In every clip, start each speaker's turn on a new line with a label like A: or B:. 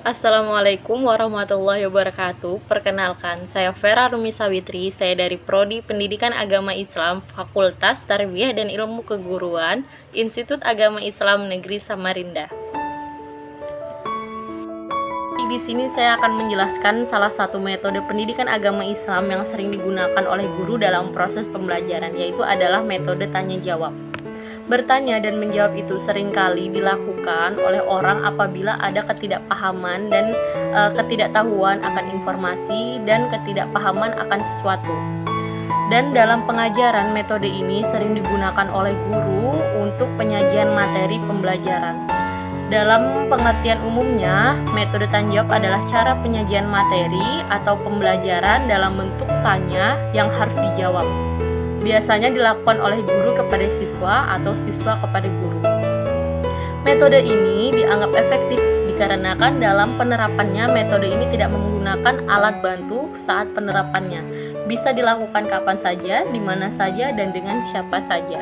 A: Assalamualaikum warahmatullahi wabarakatuh. Perkenalkan, saya Vera Rumi Sawitri. Saya dari Prodi Pendidikan Agama Islam, Fakultas Tarbiyah dan Ilmu Keguruan, Institut Agama Islam Negeri Samarinda. Di sini saya akan menjelaskan salah satu metode pendidikan agama Islam yang sering digunakan oleh guru dalam proses pembelajaran, yaitu adalah metode tanya jawab. Bertanya dan menjawab itu seringkali dilakukan oleh orang apabila ada ketidakpahaman dan ketidaktahuan akan informasi dan ketidakpahaman akan sesuatu. Dan dalam pengajaran, metode ini sering digunakan oleh guru untuk penyajian materi pembelajaran. Dalam pengertian umumnya, metode tanya jawab adalah cara penyajian materi atau pembelajaran dalam bentuk tanya yang harus dijawab. Biasanya dilakukan oleh guru kepada siswa atau siswa kepada guru. Metode ini dianggap efektif dikarenakan dalam penerapannya metode ini tidak menggunakan alat bantu saat penerapannya. Bisa dilakukan kapan saja, di mana saja, dan dengan siapa saja.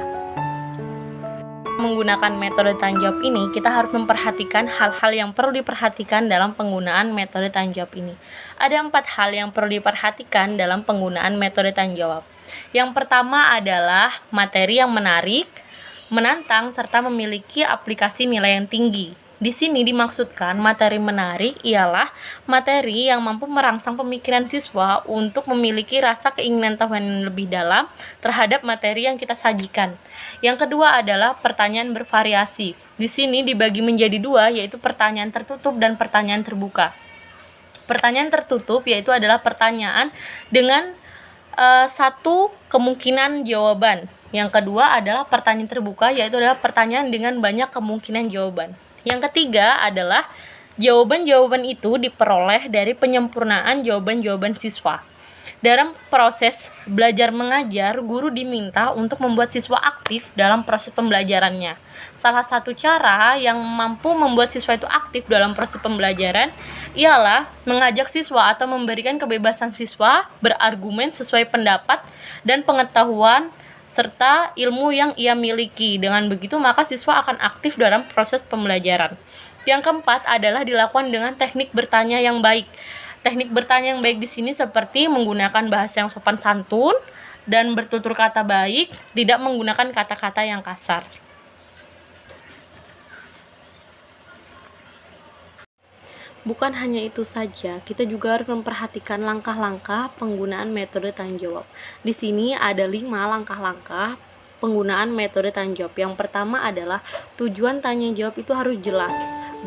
A: Menggunakan metode tanya jawab ini, kita harus memperhatikan hal-hal yang perlu diperhatikan dalam penggunaan metode tanya jawab ini. Ada 4 hal yang perlu diperhatikan dalam penggunaan metode tanya jawab. Yang pertama adalah materi yang menarik, menantang, serta memiliki aplikasi nilai yang tinggi. Di sini dimaksudkan materi menarik ialah materi yang mampu merangsang pemikiran siswa untuk memiliki rasa keinginan tahu yang lebih dalam terhadap materi yang kita sajikan. Yang kedua adalah pertanyaan bervariasi. Di sini dibagi menjadi 2, yaitu pertanyaan tertutup dan pertanyaan terbuka. Pertanyaan tertutup yaitu adalah pertanyaan dengan satu kemungkinan jawaban. Yang kedua adalah pertanyaan terbuka, yaitu adalah pertanyaan dengan banyak kemungkinan jawaban. Yang ketiga adalah jawaban-jawaban itu diperoleh dari penyempurnaan jawaban-jawaban siswa. Dalam proses belajar mengajar, guru diminta untuk membuat siswa aktif dalam proses pembelajarannya. Salah satu cara yang mampu membuat siswa itu aktif dalam proses pembelajaran ialah mengajak siswa atau memberikan kebebasan siswa berargumen sesuai pendapat dan pengetahuan serta ilmu yang ia miliki. Dengan begitu, maka siswa akan aktif dalam proses pembelajaran. Yang keempat adalah dilakukan dengan teknik bertanya yang baik. Teknik bertanya yang baik di sini seperti menggunakan bahasa yang sopan santun dan bertutur kata baik, tidak menggunakan kata-kata yang kasar. Bukan hanya itu saja, kita juga harus memperhatikan langkah-langkah penggunaan metode tanya jawab. Di sini ada 5 langkah-langkah penggunaan metode tanya jawab. Yang pertama adalah tujuan tanya jawab itu harus jelas,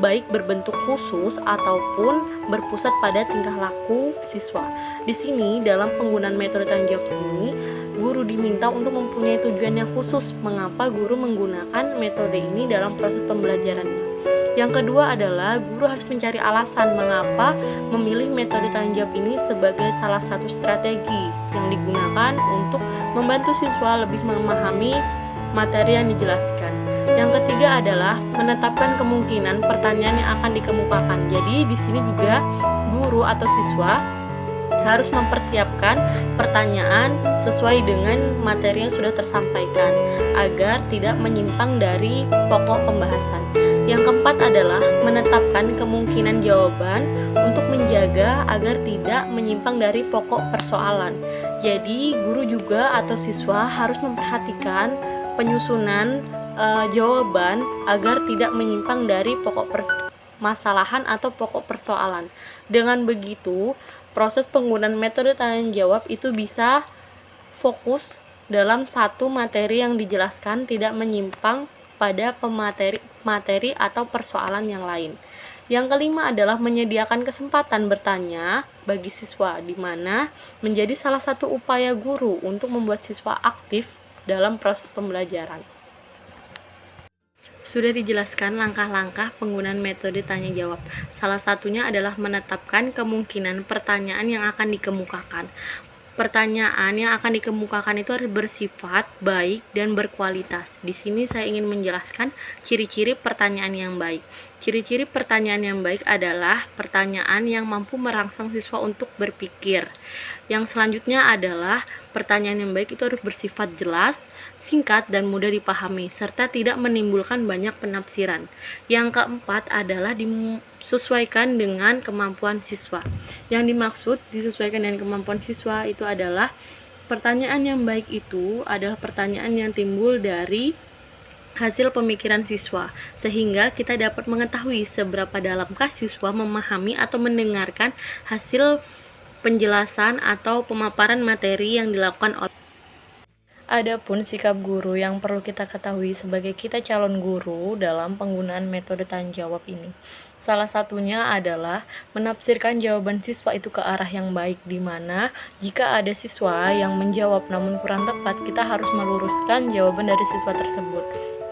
A: baik berbentuk khusus ataupun berpusat pada tingkah laku siswa. Di sini dalam penggunaan metode tanya jawab ini, guru diminta untuk mempunyai tujuan yang khusus mengapa guru menggunakan metode ini dalam proses pembelajarannya. Yang kedua adalah guru harus mencari alasan mengapa memilih metode tanya jawab ini sebagai salah satu strategi yang digunakan untuk membantu siswa lebih memahami materi yang dijelaskan. Yang ketiga adalah menetapkan kemungkinan pertanyaan yang akan dikemukakan. Jadi di sini juga guru atau siswa harus mempersiapkan pertanyaan sesuai dengan materi yang sudah tersampaikan agar tidak menyimpang dari pokok pembahasan. Yang keempat adalah menetapkan kemungkinan jawaban untuk menjaga agar tidak menyimpang dari pokok persoalan. Jadi guru juga atau siswa harus memperhatikan penyusunan jawaban agar tidak menyimpang dari pokok permasalahan atau pokok persoalan. Dengan begitu, proses penggunaan metode tanya jawab itu bisa fokus dalam satu materi yang dijelaskan, tidak menyimpang pada materi atau persoalan yang lain. Yang kelima adalah menyediakan kesempatan bertanya bagi siswa, di mana menjadi salah satu upaya guru untuk membuat siswa aktif dalam proses pembelajaran. Sudah dijelaskan langkah-langkah penggunaan metode tanya jawab. Salah satunya adalah menetapkan kemungkinan pertanyaan yang akan dikemukakan. Pertanyaan yang akan dikemukakan itu harus bersifat baik dan berkualitas. Di sini saya ingin menjelaskan ciri-ciri pertanyaan yang baik. Ciri-ciri pertanyaan yang baik adalah pertanyaan yang mampu merangsang siswa untuk berpikir. Yang selanjutnya adalah pertanyaan yang baik itu harus bersifat jelas, singkat dan mudah dipahami, serta tidak menimbulkan banyak penafsiran. Yang keempat adalah disesuaikan dengan kemampuan siswa. Yang dimaksud disesuaikan dengan kemampuan siswa itu adalah pertanyaan yang baik itu adalah pertanyaan yang timbul dari hasil pemikiran siswa, sehingga kita dapat mengetahui seberapa dalamkah siswa memahami atau mendengarkan hasil penjelasan atau pemaparan materi yang dilakukan oleh. Adapun sikap guru yang perlu kita ketahui sebagai kita calon guru dalam penggunaan metode tanya jawab ini. Salah satunya adalah menafsirkan jawaban siswa itu ke arah yang baik, di mana jika ada siswa yang menjawab namun kurang tepat, kita harus meluruskan jawaban dari siswa tersebut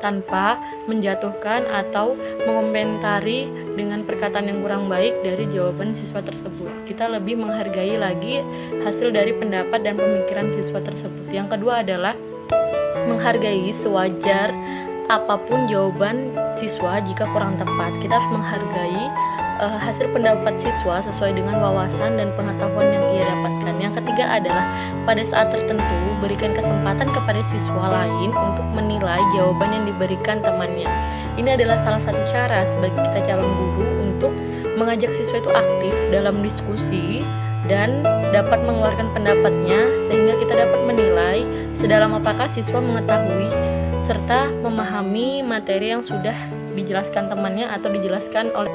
A: tanpa menjatuhkan atau mengomentari dengan perkataan yang kurang baik dari jawaban siswa tersebut. Kita lebih menghargai lagi hasil dari pendapat dan pemikiran siswa tersebut. Yang kedua adalah menghargai sewajar apapun jawaban siswa jika kurang tepat. Kita harus menghargai hasil pendapat siswa sesuai dengan wawasan dan pengetahuan yang ia dapatkan. Yang ketiga adalah pada saat tertentu berikan kesempatan kepada siswa lain untuk menilai jawaban yang diberikan temannya. Ini adalah salah satu cara sebagai kita calon guru untuk mengajak siswa itu aktif dalam diskusi dan dapat mengeluarkan pendapatnya, sehingga kita dapat menilai sedalam apakah siswa mengetahui serta memahami materi yang sudah dijelaskan temannya atau dijelaskan oleh.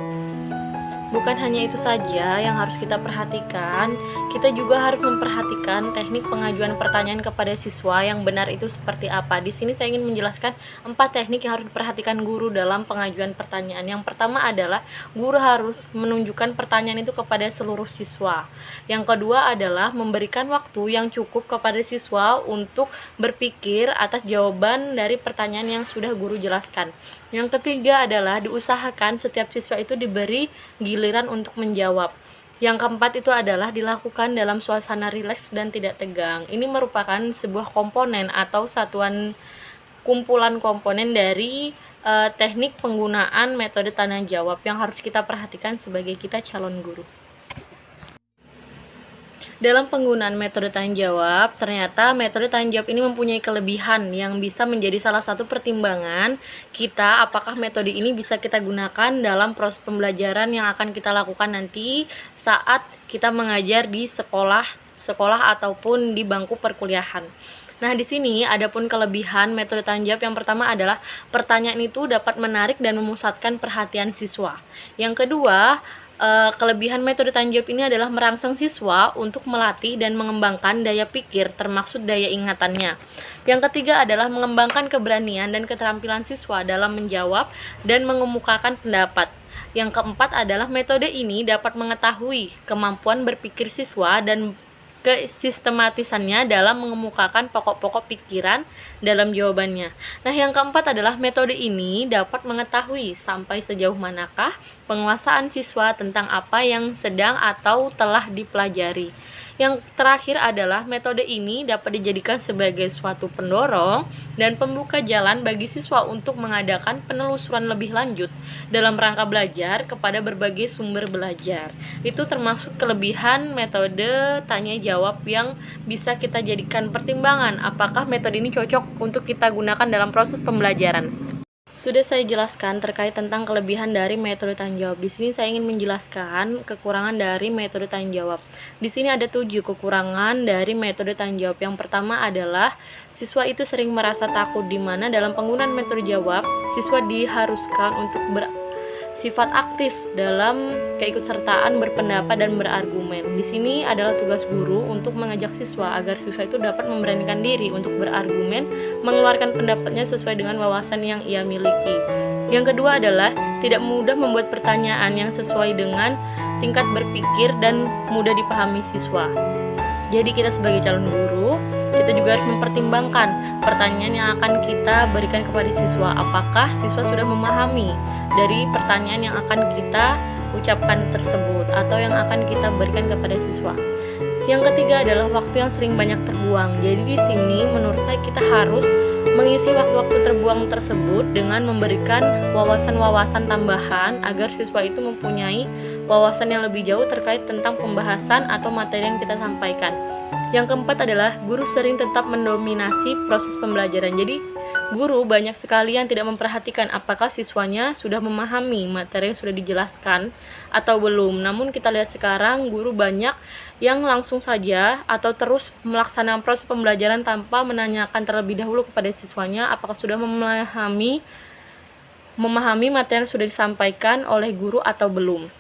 A: Bukan hanya itu saja yang harus kita perhatikan, kita juga harus memperhatikan teknik pengajuan pertanyaan kepada siswa yang benar itu seperti apa. Di sini saya ingin menjelaskan 4 teknik yang harus diperhatikan guru dalam pengajuan pertanyaan. Yang pertama adalah guru harus menunjukkan pertanyaan itu kepada seluruh siswa. Yang kedua adalah memberikan waktu yang cukup kepada siswa untuk berpikir atas jawaban dari pertanyaan yang sudah guru jelaskan. Yang ketiga adalah diusahakan setiap siswa itu diberi giliran untuk menjawab. Yang keempat itu adalah dilakukan dalam suasana rileks dan tidak tegang. Ini merupakan sebuah komponen atau satuan kumpulan komponen dari teknik penggunaan metode tanya jawab yang harus kita perhatikan sebagai kita calon guru. Dalam penggunaan metode tanya jawab, ternyata metode tanya jawab ini mempunyai kelebihan yang bisa menjadi salah satu pertimbangan kita apakah metode ini bisa kita gunakan dalam proses pembelajaran yang akan kita lakukan nanti saat kita mengajar di sekolah ataupun di bangku perkuliahan. Nah, di sini adapun kelebihan metode tanya jawab yang pertama adalah pertanyaan itu dapat menarik dan memusatkan perhatian siswa. Yang kedua, kelebihan metode tanya jawab ini adalah merangsang siswa untuk melatih dan mengembangkan daya pikir termasuk daya ingatannya. Yang ketiga adalah mengembangkan keberanian dan keterampilan siswa dalam menjawab dan mengemukakan pendapat. Yang keempat adalah metode ini dapat mengetahui kemampuan berpikir siswa dan kesistematisannya dalam mengemukakan pokok-pokok pikiran dalam jawabannya. Nah, yang keempat adalah metode ini dapat mengetahui sampai sejauh manakah penguasaan siswa tentang apa yang sedang atau telah dipelajari. Yang terakhir adalah metode ini dapat dijadikan sebagai suatu pendorong dan pembuka jalan bagi siswa untuk mengadakan penelusuran lebih lanjut dalam rangka belajar kepada berbagai sumber belajar. Itu termasuk kelebihan metode tanya jawab yang bisa kita jadikan pertimbangan apakah metode ini cocok untuk kita gunakan dalam proses pembelajaran. Sudah saya jelaskan terkait tentang kelebihan dari metode tanya jawab. Di sini saya ingin menjelaskan kekurangan dari metode tanya jawab. Di sini ada 7 kekurangan dari metode tanya jawab. Yang pertama adalah siswa itu sering merasa takut, di mana dalam penggunaan metode jawab, siswa diharuskan untuk bersifat aktif dalam keikutsertaan berpendapat dan berargumen. Di sini adalah tugas guru untuk mengajak siswa agar siswa itu dapat memberanikan diri untuk berargumen, mengeluarkan pendapatnya sesuai dengan wawasan yang ia miliki. Yang kedua adalah tidak mudah membuat pertanyaan yang sesuai dengan tingkat berpikir dan mudah dipahami siswa. Jadi kita sebagai calon guru, kita juga harus mempertimbangkan pertanyaan yang akan kita berikan kepada siswa. Apakah siswa sudah memahami dari pertanyaan yang akan kita ucapkan tersebut atau yang akan kita berikan kepada siswa. Yang ketiga adalah waktu yang sering banyak terbuang. Jadi di sini menurut saya kita harus mengisi waktu-waktu terbuang tersebut dengan memberikan wawasan-wawasan tambahan agar siswa itu mempunyai wawasan yang lebih jauh terkait tentang pembahasan atau materi yang kita sampaikan. Yang keempat adalah guru sering tetap mendominasi proses pembelajaran. Jadi, guru banyak sekali yang tidak memperhatikan apakah siswanya sudah memahami materi yang sudah dijelaskan atau belum. Namun kita lihat sekarang guru banyak yang langsung saja atau terus melaksanakan proses pembelajaran tanpa menanyakan terlebih dahulu kepada siswanya apakah sudah memahami materi yang sudah disampaikan oleh guru atau belum.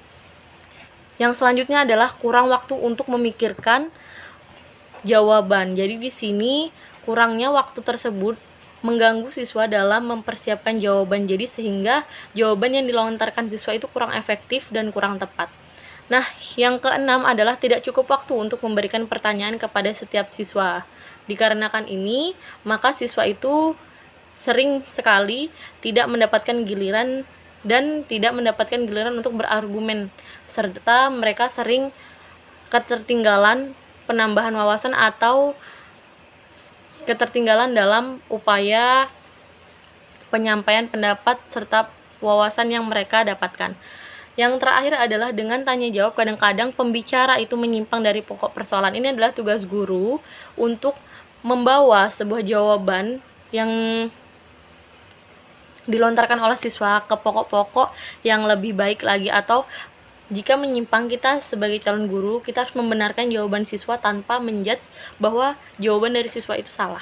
A: Yang selanjutnya adalah kurang waktu untuk memikirkan jawaban. Jadi di sini kurangnya waktu tersebut mengganggu siswa dalam mempersiapkan jawaban. Jadi sehingga jawaban yang dilontarkan siswa itu kurang efektif dan kurang tepat. Nah, yang keenam adalah tidak cukup waktu untuk memberikan pertanyaan kepada setiap siswa. Dikarenakan ini, maka siswa itu sering sekali tidak mendapatkan giliran untuk berargumen, serta mereka sering ketertinggalan penambahan wawasan atau ketertinggalan dalam upaya penyampaian pendapat serta wawasan yang mereka dapatkan. Yang terakhir adalah dengan tanya jawab, kadang-kadang pembicara itu menyimpang dari pokok persoalan. Ini adalah tugas guru untuk membawa sebuah jawaban yang dilontarkan oleh siswa ke pokok-pokok yang lebih baik lagi, atau jika menyimpang, kita sebagai calon guru, kita harus membenarkan jawaban siswa tanpa menjudge bahwa jawaban dari siswa itu salah.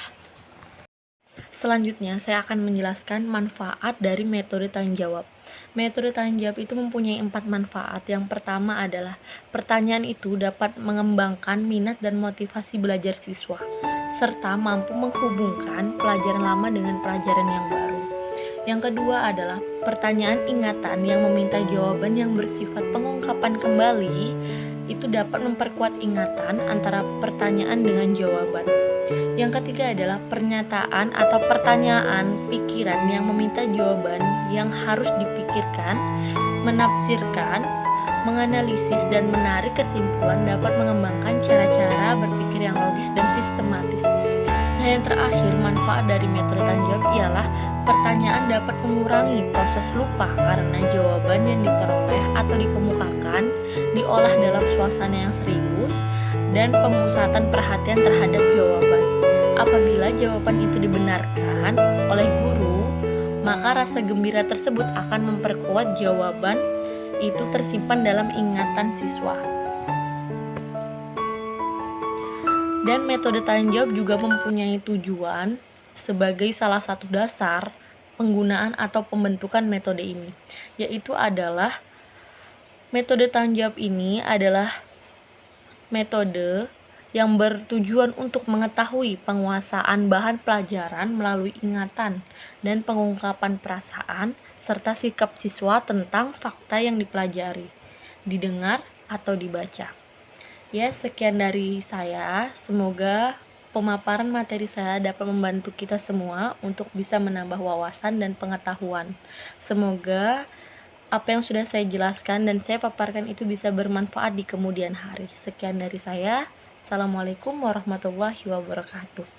A: Selanjutnya, saya akan menjelaskan manfaat dari metode tanya jawab. Metode tanya jawab itu mempunyai 4 manfaat. Yang pertama adalah pertanyaan itu dapat mengembangkan minat dan motivasi belajar siswa, serta mampu menghubungkan pelajaran lama dengan pelajaran yang baru. Yang kedua adalah pertanyaan ingatan yang meminta jawaban yang bersifat pengungkapan kembali itu dapat memperkuat ingatan antara pertanyaan dengan jawaban. Yang ketiga adalah pernyataan atau pertanyaan pikiran yang meminta jawaban yang harus dipikirkan, menafsirkan, menganalisis, dan menarik kesimpulan dapat mengembangkan cara-cara berpikir yang logis dan sistematis. Nah, yang terakhir, manfaat dari metode tanya jawab ialah pertanyaan dapat mengurangi proses lupa karena jawaban yang diperoleh atau dikemukakan diolah dalam suasana yang serius dan pemusatan perhatian terhadap jawaban. Apabila jawaban itu dibenarkan oleh guru, maka rasa gembira tersebut akan memperkuat jawaban itu tersimpan dalam ingatan siswa. Dan metode tanya jawab juga mempunyai tujuan sebagai salah satu dasar penggunaan atau pembentukan metode ini, yaitu adalah metode tanya jawab ini adalah metode yang bertujuan untuk mengetahui penguasaan bahan pelajaran melalui ingatan dan pengungkapan perasaan serta sikap siswa tentang fakta yang dipelajari, didengar atau dibaca. Ya, sekian dari saya. Semoga pemaparan materi saya dapat membantu kita semua untuk bisa menambah wawasan dan pengetahuan. Semoga apa yang sudah saya jelaskan dan saya paparkan itu bisa bermanfaat di kemudian hari. Sekian dari saya. Assalamualaikum warahmatullahi wabarakatuh.